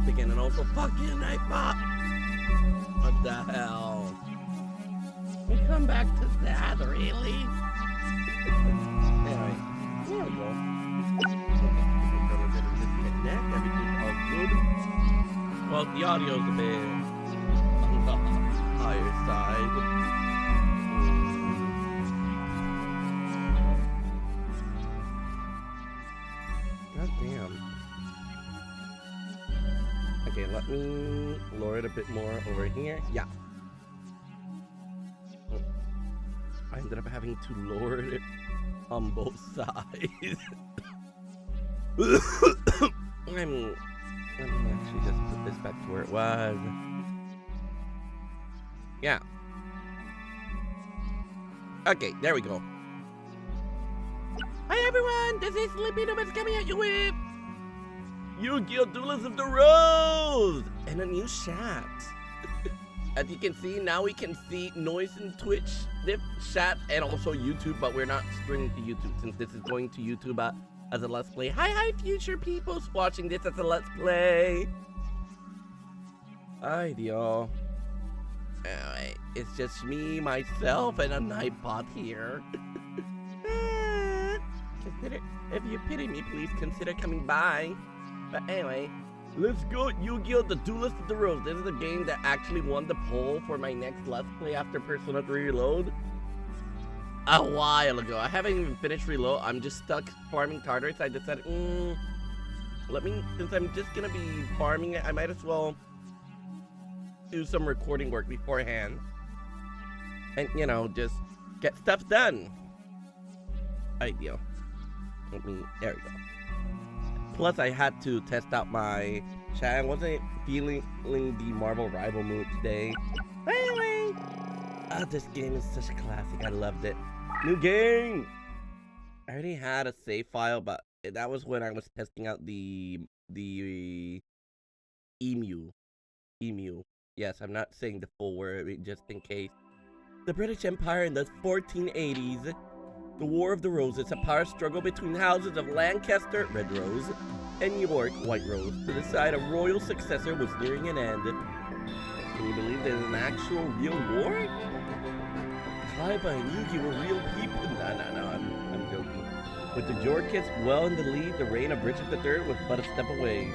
again, and also fucking Nightbot. What the hell? We come back to that, really? Anyway, there we go. Disconnect, everything's all good. Well, the audio's a bit on the higher side. God damn. Okay, let me lower it a bit more over here. Yeah. I ended up having to lower it on both sides. let me actually just put this back to where it was. Yeah. Okay, there we go. Hi everyone, this is Sleepy Nomads coming at you with Yu-Gi-Oh! Duelist of the Rose! And a new chat. As you can see, now we can see noise in Twitch, Dip, chat, and also YouTube, but we're not streaming to YouTube since this is going to YouTube as a Let's Play. Hi, future peoples watching this as a Let's Play. Hi, y'all. Alright, it's just me, myself, and a Nightbot here. If you pity me, please consider coming by. But anyway, let's go Yu-Gi-Oh! The Duelist of the Rose. This is the game that actually won the poll for my next Let's Play after Persona 3 Reload. A while ago. I haven't even finished Reload. I'm just stuck farming Tartarus. I decided, since I'm just gonna be farming it, I might as well do some recording work beforehand. And, you know, just get stuff done. Ideal. There we go. Plus, I had to test out my chat. I wasn't feeling the Marvel Rival mood today. Anyway, this game is such a classic. I loved it. New game. I already had a save file, but that was when I was testing out the emu. Yes, I'm not saying the full word just in case. The British Empire in the 1480s. The War of the Roses, a power struggle between the houses of Lancaster, Red Rose, and York, White Rose, to decide a royal successor was nearing an end. Can you believe there's an actual real war? Kaiba and Yugi were real people. No, I'm joking. With the Yorkists well in the lead, the reign of Richard III was but a step away.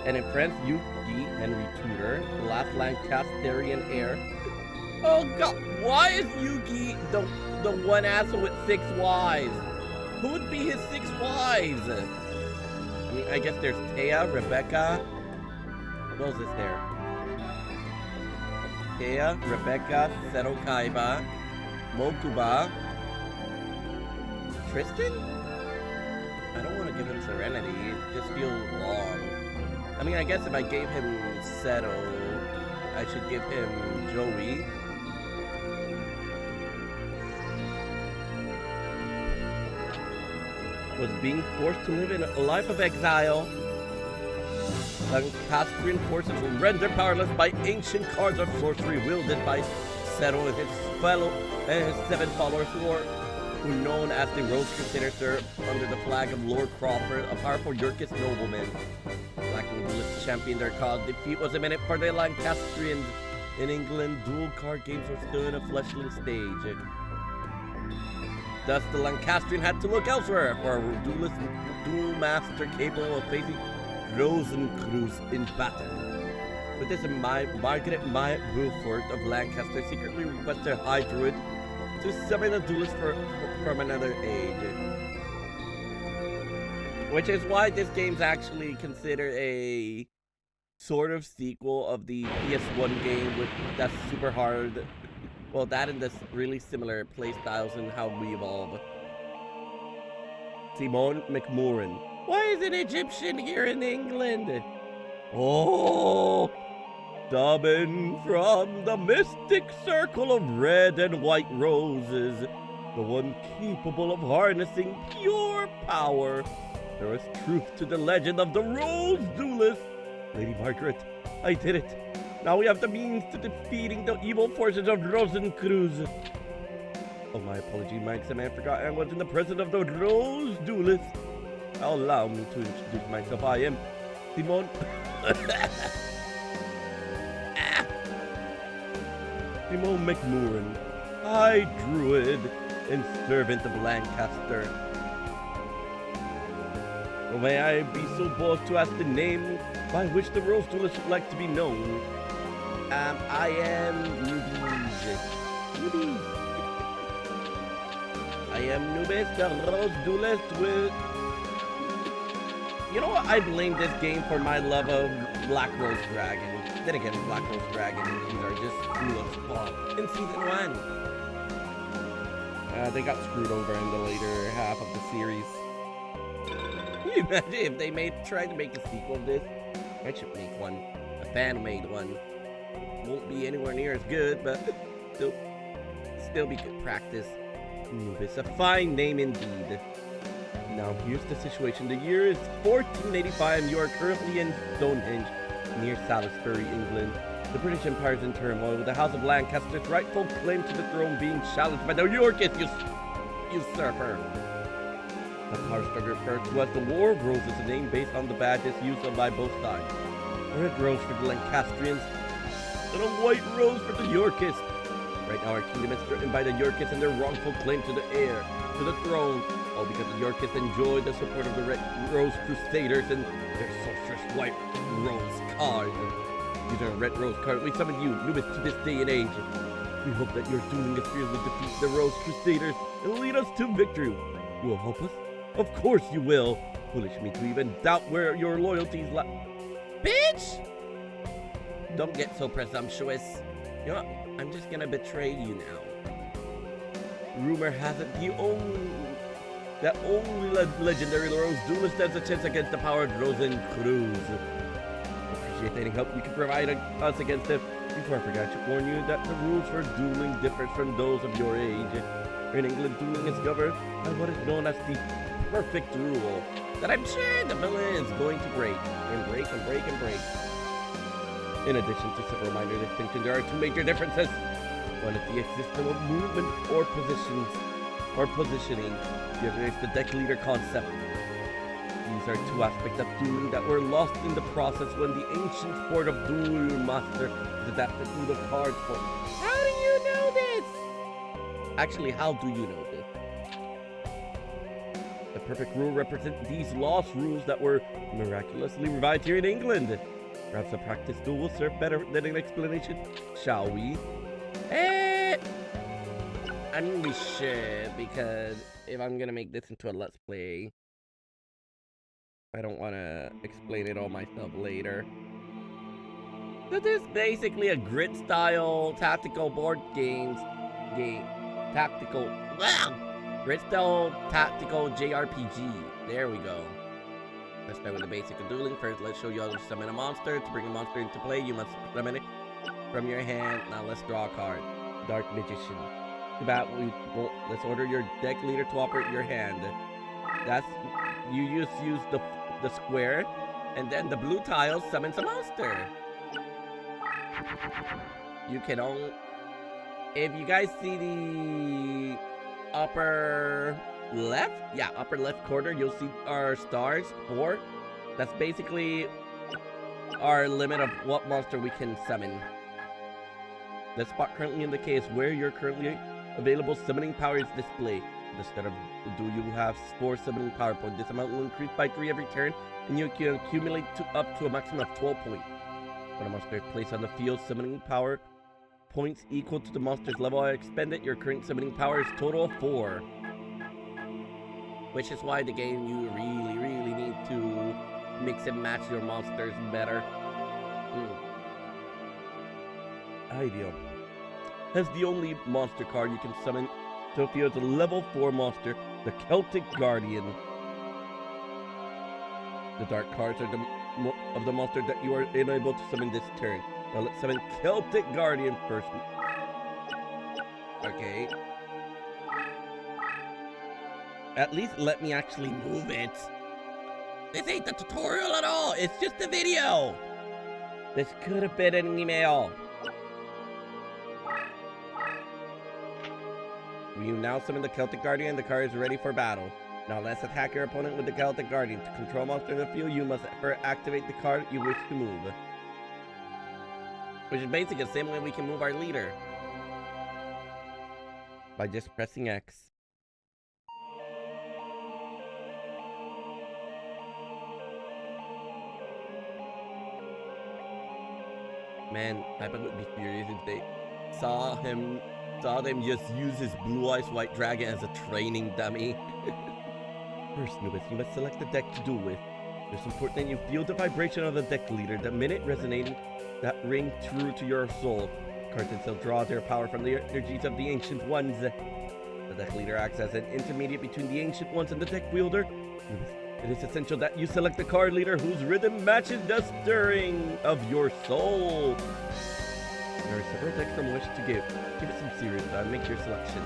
And in France, Yugi, Henry Tudor, the last Lancasterian heir. Oh god, why is Yugi the one asshole with 6 wives? Who would be his 6 wives? I mean, I guess there's Taya, Rebecca. What else is there? Taya, Rebecca, Seto, Kaiba, Mokuba, Tristan? I don't want to give him Serenity. It just feels wrong. I mean, I guess if I gave him Seto, I should give him Joey. Was being forced to live in a life of exile. Lancastrian forces were rendered powerless by ancient cards of sorcery wielded by Seto and his 7 followers who were known as the Rose Crusaders, served under the flag of Lord Crawford, a powerful Yorkist nobleman. Lacking the list to champion their cause, defeat was imminent for the Lancastrians. In England, dual card games were still in a fledgling stage. Thus, the Lancastrian had to look elsewhere for a dual master capable of facing Rosencreuz in battle. With this in mind, Margaret Beaufort of Lancaster secretly requested High Druid to summon a duelist from another age. Which is why this game's actually considered a sort of sequel of the PS1 game with that's super hard. Well, that and this really similar playstyles and how we evolve. Simone McMurrin. Why is an Egyptian here in England? Oh, summoned from the mystic circle of red and white roses, the one capable of harnessing pure power. There is truth to the legend of the Rose Duelist. Lady Margaret, I did it. Now we have the means to defeating the evil forces of Rosencreuz. Oh, my apology, Mike. I forgot I was in the presence of the Rose Duelist. Allow me to introduce myself. I am Simon. Simon McMurran, High Druid and Servant of Lancaster. Well, may I be so bold to ask the name by which the Rose Duelist would like to be known? I am Nubis. I am Nubis, the Rose Duelist with... You know what? I blame this game for my love of Black Rose Dragon. Then again, Black Rose Dragon and these are just full of spawn in Season 1. They got screwed over in the later half of the series. Can you imagine if they tried to make a sequel of this? I should make one. A fan-made one. Won't be anywhere near as good, but still be good practice. It's a fine name indeed. Now, here's the situation. The year is 1485, and you are currently in Stonehenge, near Salisbury, England. The British Empire is in turmoil, with the House of Lancaster's rightful claim to the throne being challenged by the Yorkist usurper. The power struggle referred to as the War of Roses, a name based on the badges used by both sides. A red rose for the Lancastrians, and a white rose for the Yorkists. Right now, our kingdom is threatened by the Yorkists and their wrongful claim to the heir to the throne. All because the Yorkists enjoy the support of the Red Rose Crusaders and their sorceress White Rose card. Using a Red Rose card, we summon you, Nubis, to this day and age. We hope that your dueling experience will defeat the Rose Crusaders and lead us to victory. You will help us? Of course you will. Foolish me to even doubt where your loyalties lie. Bitch! Don't get so presumptuous. You know what? I'm just gonna betray you now. Rumor has it that only legendary Rose Duelist stands a chance against the powered Rosencruz. Appreciate any help you can provide us against it. Before I forget to warn you that the rules for dueling differ from those of your age. In England, dueling is governed by what is known as the perfect rule, that I'm sure the villain is going to break. In addition to several minor distinctions, there are two major differences. One is the existence of movement or positioning. The other is the deck leader concept. These are two aspects of dueling that were lost in the process when the ancient sport of Duel Master is adapted to the card form. How do you know this? Actually, how do you know this? The perfect rule represents these lost rules that were miraculously revived here in England. Perhaps a practice duel will serve better than an explanation, shall we? I'm gonna be sure, because if I'm gonna make this into a Let's Play, I don't want to explain it all myself later. So this is basically a grid-style tactical board grid-style tactical JRPG. There we go. Let's start with the basic of dueling. First, let's show you how to summon a monster. To bring a monster into play, you must summon it from your hand. Now let's draw a card. Dark Magician. Let's order your deck leader to operate your hand. You use the square, and then the blue tile summons a monster. You can only... If you guys see the upper left? Yeah, upper left corner, you'll see our stars, 4. That's basically our limit of what monster we can summon. The spot currently indicates where your currently available summoning power is displayed. At the start of the duel, you will have 4 summoning power points. This amount will increase by 3 every turn, and you can accumulate up to a maximum of 12 points. When a monster is placed on the field, summoning power points equal to the monster's level expended, your current summoning power is total of 4. Which is why the game, you really need to mix and match your monsters better. Ideal. As the only monster card you can summon to the field is a level 4 monster, the Celtic Guardian. The dark cards are of the monster that you are unable to summon this turn. Now let's summon Celtic Guardian first. Okay. At least let me actually move it. This ain't the tutorial at all. It's just a video. This could have been an email. You now summon the Celtic Guardian. The card is ready for battle. Now let's attack your opponent with the Celtic Guardian. To control monster in the field, you must first activate the card you wish to move. Which is basically the same way we can move our leader. By just pressing X. Man, Kaiba would be furious if they saw them just use his blue eyes white dragon as a training dummy. First, Nubis, you must select the deck to duel with. It's important that you feel the vibration of the deck leader, the minute resonating, that ring true to your soul. Cards themselves draw their power from the energies of the Ancient Ones. The deck leader acts as an intermediate between the Ancient Ones and the deck wielder. It is essential that you select the card leader whose rhythm matches the stirring of your soul. There are several decks from which to give. Give it some serious time, make your selection.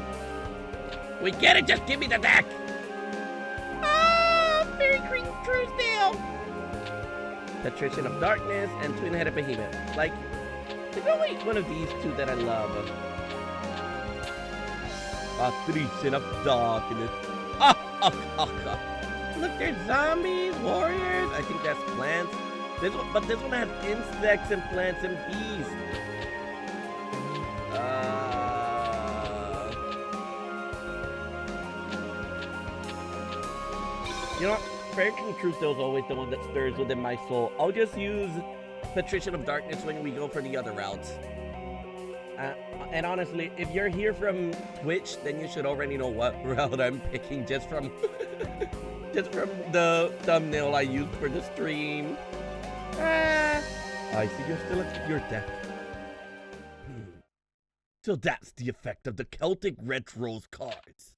We get it, just give me the deck! Fairy Green Truesdale! Patrician of Darkness and Twin-Headed Behemoth. Like, there's only one of these two that I love. Patrician of Darkness. Look, there's zombies, warriors. I think that's plants. This one has insects and plants and bees. You know what? Fairy King Truesdale is always the one that stirs within my soul. I'll just use Patrician of Darkness when we go for the other routes. And honestly, if you're here from Twitch, then you should already know what route I'm picking just from the thumbnail I used for the stream. I see you're still at your deck. So that's the effect of the Celtic Red Rose cards.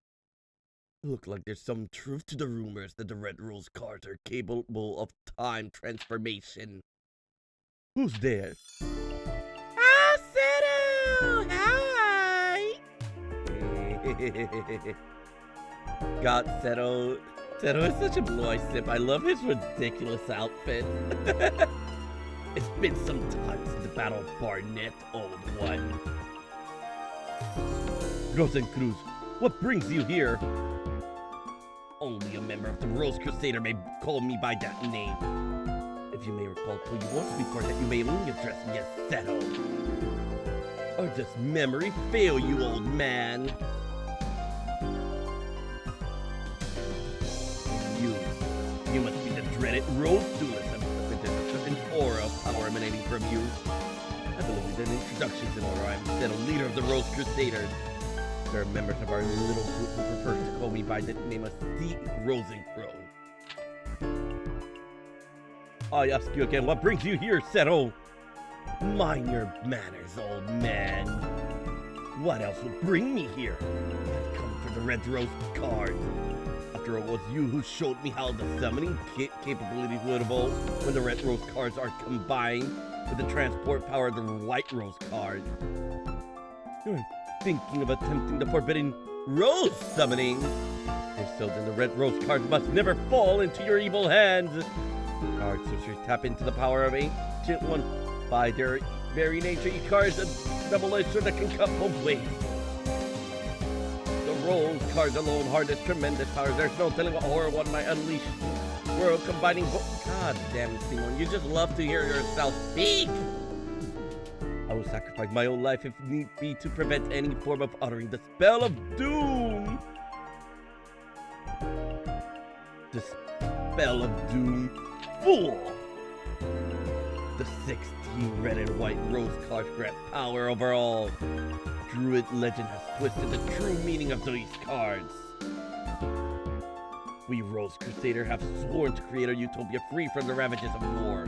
Look like there's some truth to the rumors that the Red Rose cards are capable of time transformation. Who's there? Ah, Seto! Hi! God, Seto is such a blue-eyed sip. I love his ridiculous outfit. It's been some time since the Battle of Barnet, Old One. Rosencruz, what brings you here? Only a member of the Rose Crusader may call me by that name. If you may recall who you was before that, you may only address me as Seto. Or does memory fail you, old man? You must be the dreaded Rose Duelist. There's a certain aura of power emanating from you. I believe that introductions in order. I'm Seto, leader of the Rose Crusaders. There are members of our little group who prefer to call me by the name of C. Rosencrow. I ask you again, what brings you here, Seto? Mind your manners, old man. What else would bring me here? I've come for the Red Rose card. After all, it was you who showed me how the summoning capabilities would evolve when the Red Rose cards are combined with the transport power of the White Rose card. You're thinking of attempting the forbidden Rose summoning? If so, then the Red Rose cards must never fall into your evil hands. Cards which tap into the power of Ancient One. By their very nature, each card is a double-edged sword that can cut both ways. The Rose cards alone harness tremendous powers. There's no telling what horror one might unleash. World combining both. God damn it, Simon. You just love to hear yourself speak. I will sacrifice my own life if need be to prevent any form of uttering the spell of doom. The spell of doom. Fool! The 16 red and white rose cards grant power over all. Druid legend has twisted the true meaning of these cards. We Rose Crusader have sworn to create a utopia free from the ravages of war.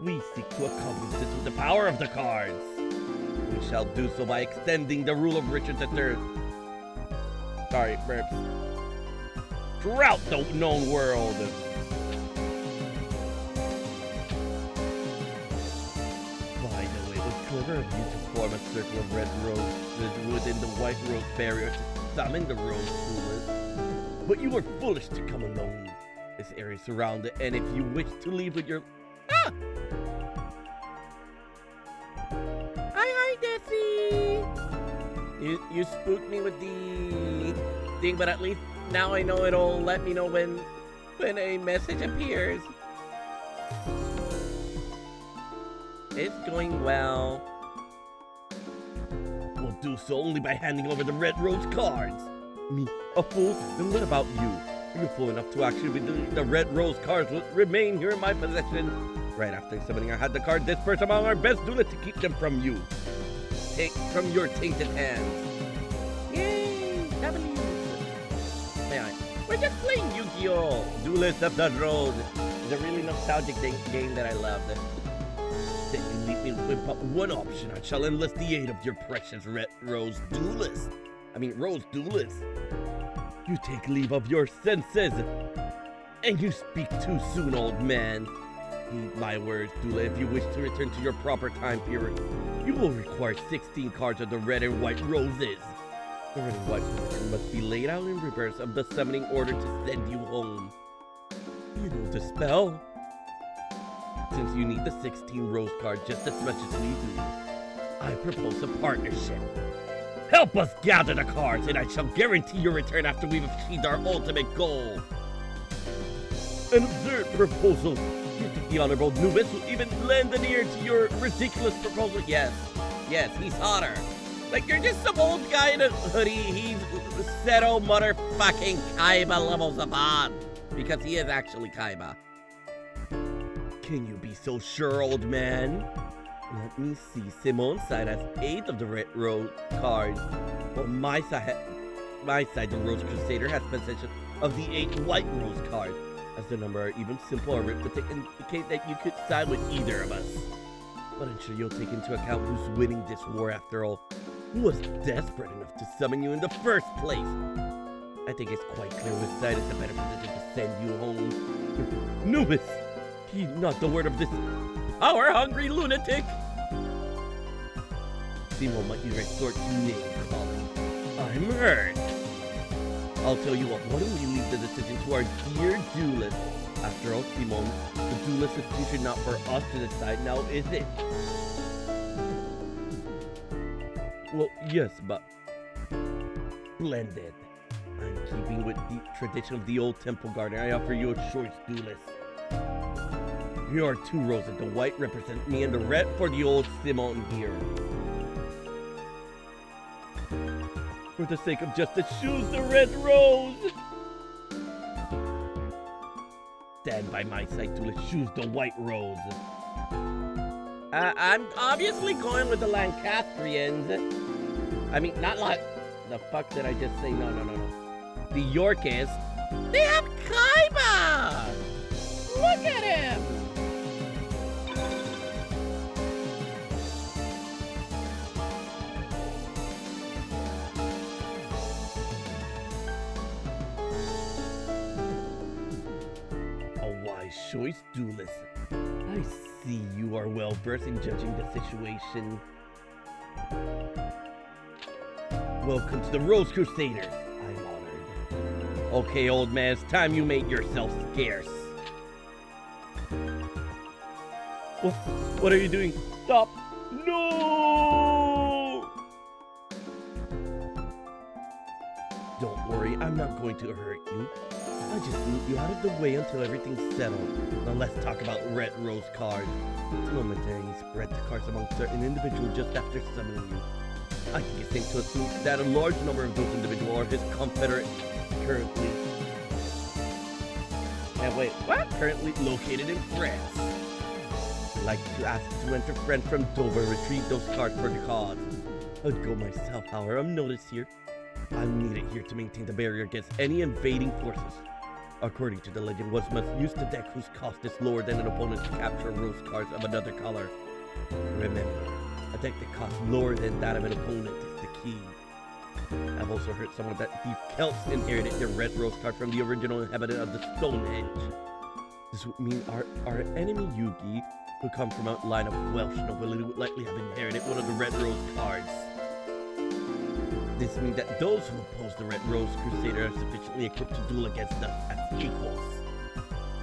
We seek to accomplish this with the power of the cards. We shall do so by extending the rule of Richard III. Sorry, burps. Throughout the known world. By the way, it was clever of you to form a circle of red roses within the white rose barrier to summon the Rose Duelist. But you were foolish to come alone. This area is surrounded, and if you wish to leave with your... Ah! Hi, Desi! You spooked me with the thing, but at least Now I know it'll let me know when a message appears. It's going well. We'll do so only by handing over the red rose cards. Me, a fool? Then what about you? Are you fool enough to actually be doing the red rose cards will remain here in my possession? Right after summoning, I had the card dispersed among our best duelists to keep them from you. Take from your tainted hands. Yay! W! We're just playing Yu-Gi-Oh! Duelist of the Duelist. It's a really nostalgic game that I love. Then you leave me with but one option. I shall enlist the aid of your precious red rose duelist. Rose duelist. You take leave of your senses. And you speak too soon, old man. Heed my words, Dula. If you wish to return to your proper time period, you will require 16 cards of the red and white roses. The red and white position must be laid out in reverse of the summoning order to send you home. You know the spell. Since you need the 16 rose cards just as much as we do, I propose a partnership. Help us gather the cards, and I shall guarantee your return after we've achieved our ultimate goal. An absurd proposal. You think the Honorable Nubis will even lend an ear to your ridiculous proposal? Yes, he's hotter. Like, you're just some old guy in a hoodie. He's Seto motherfucking Kaiba levels of on. Because he is actually Kaiba. Can you be so sure, old man? Let me see. Simon's side has 8 of the red rose cards. On my side, the Rose Crusader has possession of the 8 white rose cards. As the number are even simple arithmetic indicate that you could side with either of us. But I'm sure you'll take into account who's winning this war after all. Who was desperate enough to summon you in the first place? I think it's quite clear which side is the better position to send you home. Nubis! Heed not the word of this power-hungry lunatic! Simon might you resort to name calling. I'm hurt. I'll tell you what, why don't we leave the decision to our dear duelist? After all, Simon, the duelist is future not for us to decide now, is it? Well, yes, but... Splendid. I'm keeping with the tradition of the old temple garden. I offer you a choice, duelist. Here are 2 roses. The white represents me and the red for the old Simon here. For the sake of justice, choose the red rose! Stand by my side, duelist. Choose the white rose. I'm obviously going with the Lancastrians. Not like... The fuck did I just say? No. The Yorkists. They have Kaiba! Look at him! A wise choice, duelist. I see you are well versed in judging the situation. Welcome to the Rose Crusaders. I'm honored. Okay, old man, it's time you made yourself scarce. What are you doing? Stop! No! Don't worry, I'm not going to hurt you. I just need you out of the way until everything's settled. Now let's talk about red rose cards. It's momentarily spread the cards among certain individuals just after summoning you. I think it's safe to assume that a large number of those individuals are his confederates currently. And wait, what? Currently located in France. I'd like to ask to enter friend from Dover, retrieve those cards for the cause. I'd go myself, however, I'm noticed here. I'm needed here to maintain the barrier against any invading forces. According to the legend, one must use the deck whose cost is lower than an opponent to capture rose cards of another color. Remember, a deck that costs lower than that of an opponent is the key. I've also heard someone that the Celts inherited their red rose card from the original inhabitant of the Stonehenge. This would mean our enemy Yugi, who come from a line of Welsh nobility, would likely have inherited one of the red rose cards. This means that those who oppose the Red Rose Crusader are sufficiently equipped to duel against us as equals.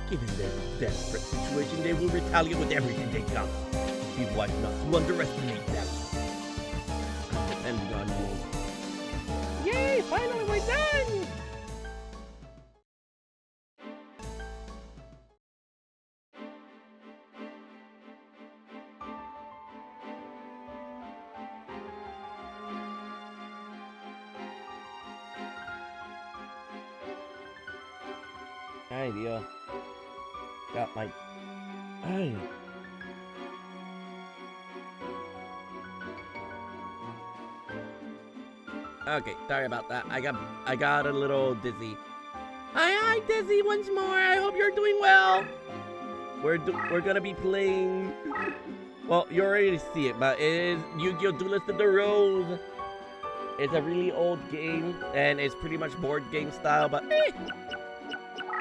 Given their desperate situation, they will retaliate with everything they got. Be wise not to underestimate them. I'm depending on you. Yay! Finally we're done! idea. Got my... Ay. Okay, sorry about that. I got a little dizzy. Hi, Dizzy, once more. I hope you're doing well. We're gonna be playing... Well, you already see it, but it is Yu-Gi-Oh! Duelist of the Rose. It's a really old game, and it's pretty much board game style, but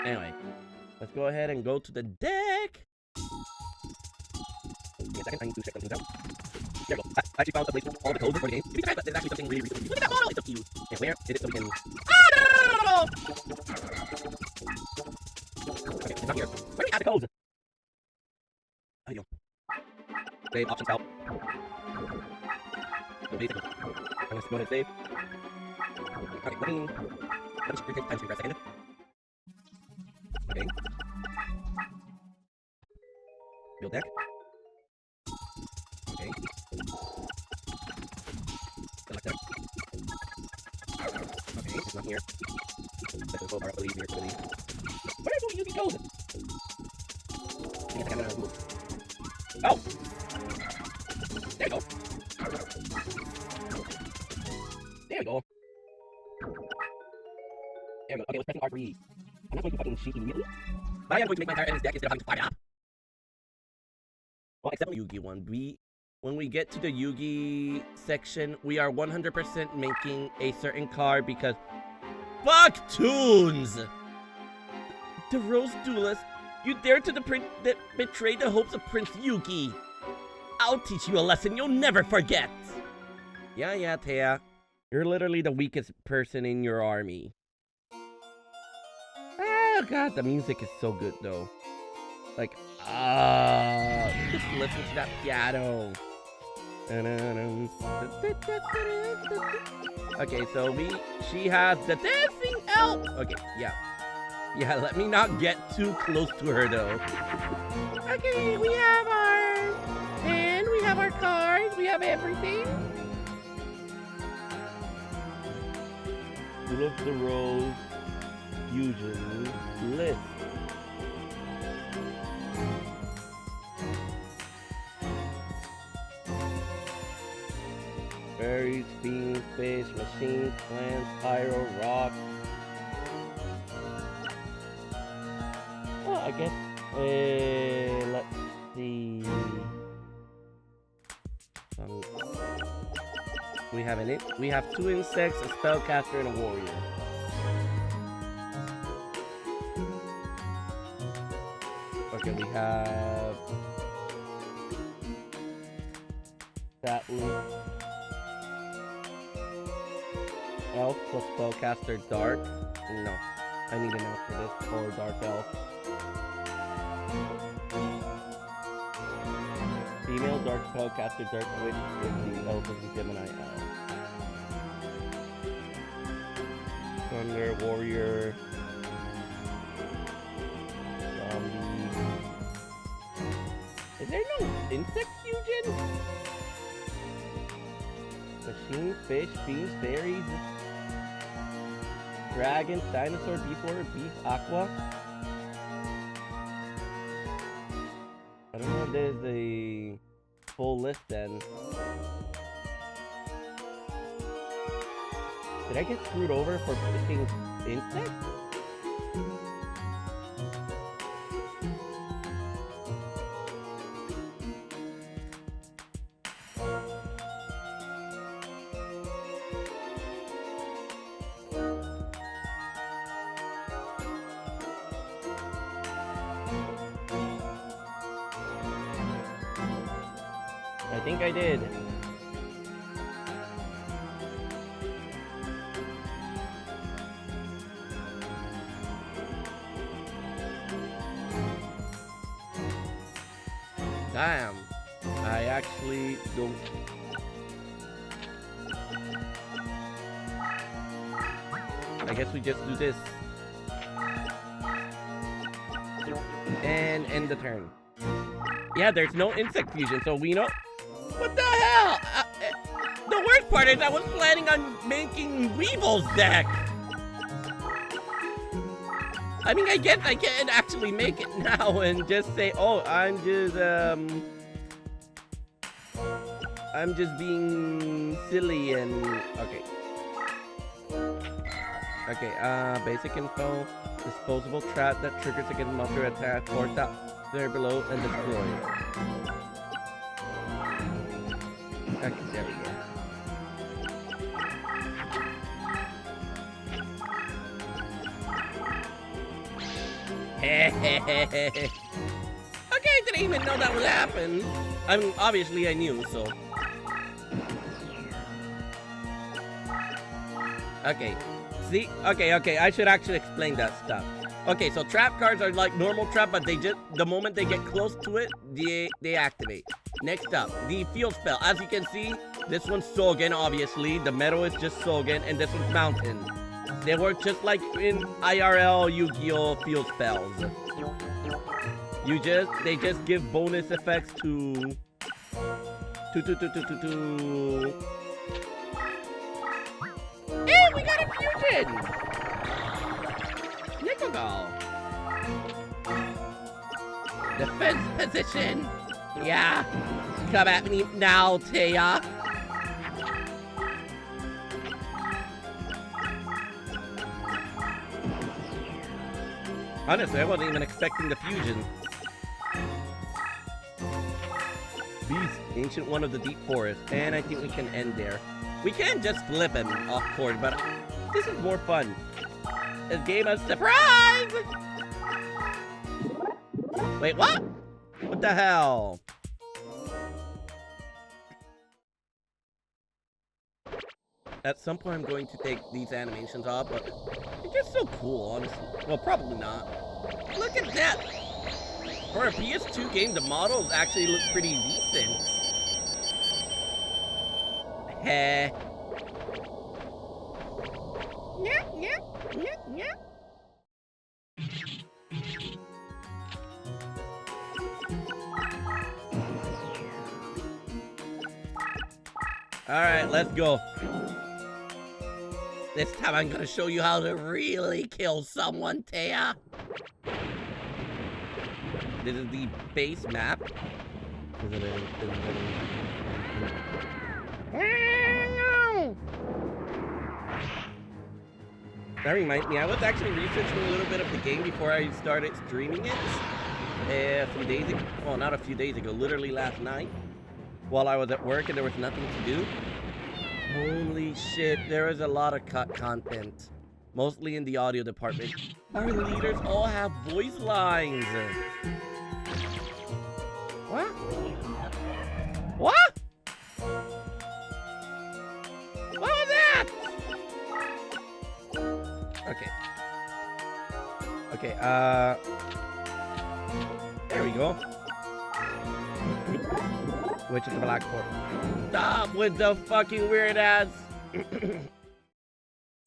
Anyway, let's go ahead and go to the deck. Give me a second, I need to check something out. There we go. I actually found a place for all the codes for the game. You'd be surprised, but there's actually something really cool. Look at that model, it's so cute. And where is it so we can... Ah, no! Okay, it's not here. Where do we add the codes? There you go. Save options out. So basically, I'm gonna go ahead and save. Okay, let me just retake time screen for a second. Okay. Build deck. Okay. Select deck. Okay, it's not here. Set the profile, I believe, here, really. Where do we use these codes? I guess I gotta move. Oh! There we go. There we go. There we go. Okay, let's press an R3. I'm not going to fucking cheat immediately. But I am going to make my entire endless deck instead of having to fire up. Well, except for the Yugi one. When we get to the Yugi section, we are 100% making a certain card because... Fuck Toons! The Rose Duelist, you dare to betray the hopes of Prince Yugi. I'll teach you a lesson you'll never forget. Yeah, Thea. You're literally the weakest person in your army. Oh god, the music is so good though. Like, just listen to that piano. Okay, so she has the dancing elf. Okay, yeah. Yeah, let me not get too close to her though. Okay, we have our hand, we have our cards, we have everything. Duel of the Rose, Fusion, List. Berries, beans, fish, machines, plants, pyro, rock. Well, I guess, let's see. We have two insects, a spellcaster, and a warrior. Okay, we have that one. Elf plus spellcaster dark. No, I need an elf for this, or dark elf. Female dark spellcaster dark witch if the elf is a Gemini elf. Thunder warrior. Zombie. Is there no insect fusion? Machine, fish, beans, berries. Dragon, dinosaur, beast warrior, beast, aqua. I don't know if there's a full list then. Did I get screwed over for picking insects? I think I did. Damn. I actually don't... I guess we just do this. And end the turn. Yeah, there's no insect fusion, so we know... What the hell? The worst part is I was planning on making Weevil's deck. I mean, I guess I can actually make it now and just say, oh, I'm just being silly and, okay. Okay, basic info, disposable trap that triggers against monster attack, or that there below and destroy. Okay, there we go. Okay, I didn't even know that would happen. I mean, obviously I knew, so. Okay, see? Okay, I should actually explain that stuff. Okay, so trap cards are like normal trap, but they just, the moment they get close to it, they activate. Next up, the field spell. As you can see, this one's Sogen, obviously. The metal is just Sogen, and this one's Mountain. They work just like in IRL Yu-Gi-Oh field spells. They just give bonus effects to... Hey, we got a fusion! Nickel Ball. Defense position. Yeah. Come at me now, Taya. Honestly, I wasn't even expecting the fusion. Beast, Ancient One of the Deep Forest. And I think we can end there. We can just flip him off court, but this is more fun. This game is surprise! Wait, what? What the hell? At some point, I'm going to take these animations off, but it's just so cool, honestly. Well, probably not. Look at that! For a PS2 game, the models actually look pretty decent. Heh. Alright, let's go. This time I'm gonna show you how to really kill someone, Taya. This is the base map. That reminds me, I was actually researching a little bit of the game before I started streaming it. A few days ago. Well, not a few days ago, literally last night. While I was at work and there was nothing to do. Holy shit, there is a lot of cut content. Mostly in the audio department. Our leaders all have voice lines. What? What? What was that? Okay. Okay, there we go. Which is the black port. Stop with the fucking weird ass.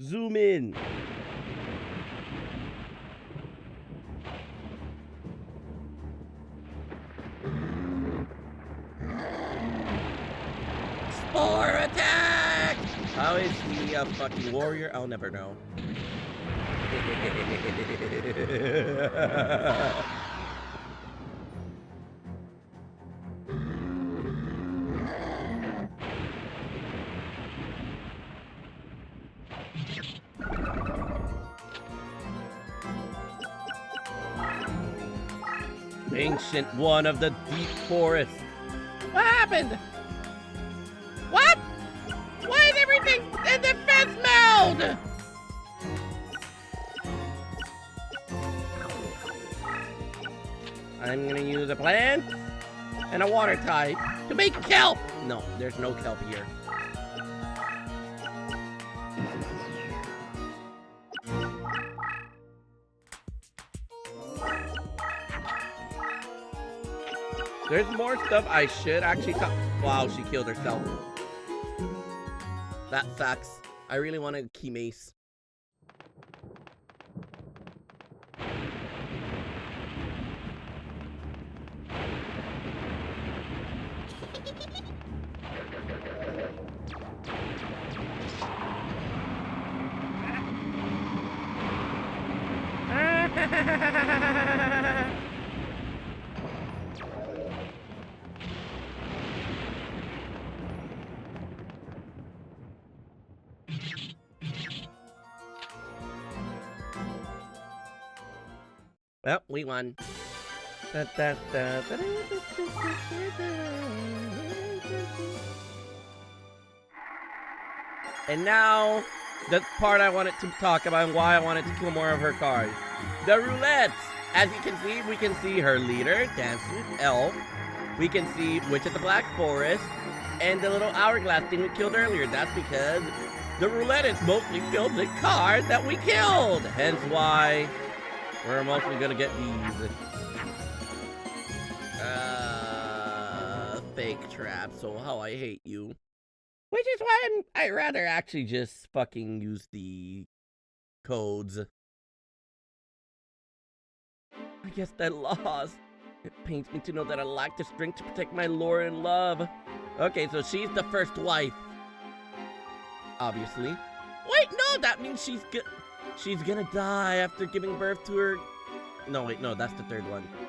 Zoom in. Spore attack! How is he a fucking warrior? I'll never know. Ancient One of the Deep Forest. What happened? What? Why is everything in defense mode? I'm gonna use a plant and a water type to make kelp. No, there's no kelp here. There's more stuff I should actually talk. Wow, she killed herself. That sucks. I really wanted a key mace. Well, we won. And now, the part I wanted to talk about and why I wanted to kill more of her cards. The roulettes! As you can see, we can see her leader, Dancing Elf. We can see Witch of the Black Forest. And the little hourglass thing we killed earlier. That's because the roulette is mostly filled with cards that we killed. Hence why we're mostly gonna get these. Fake traps. So how I hate you. Which is why I'd rather actually just fucking use the codes. I guess I lost. It pains me to know that I lack the strength to protect my lore and love. Okay, so she's the first wife. Obviously. Wait, no, that means she's gonna die after giving birth to her. No, wait, no, that's the third one.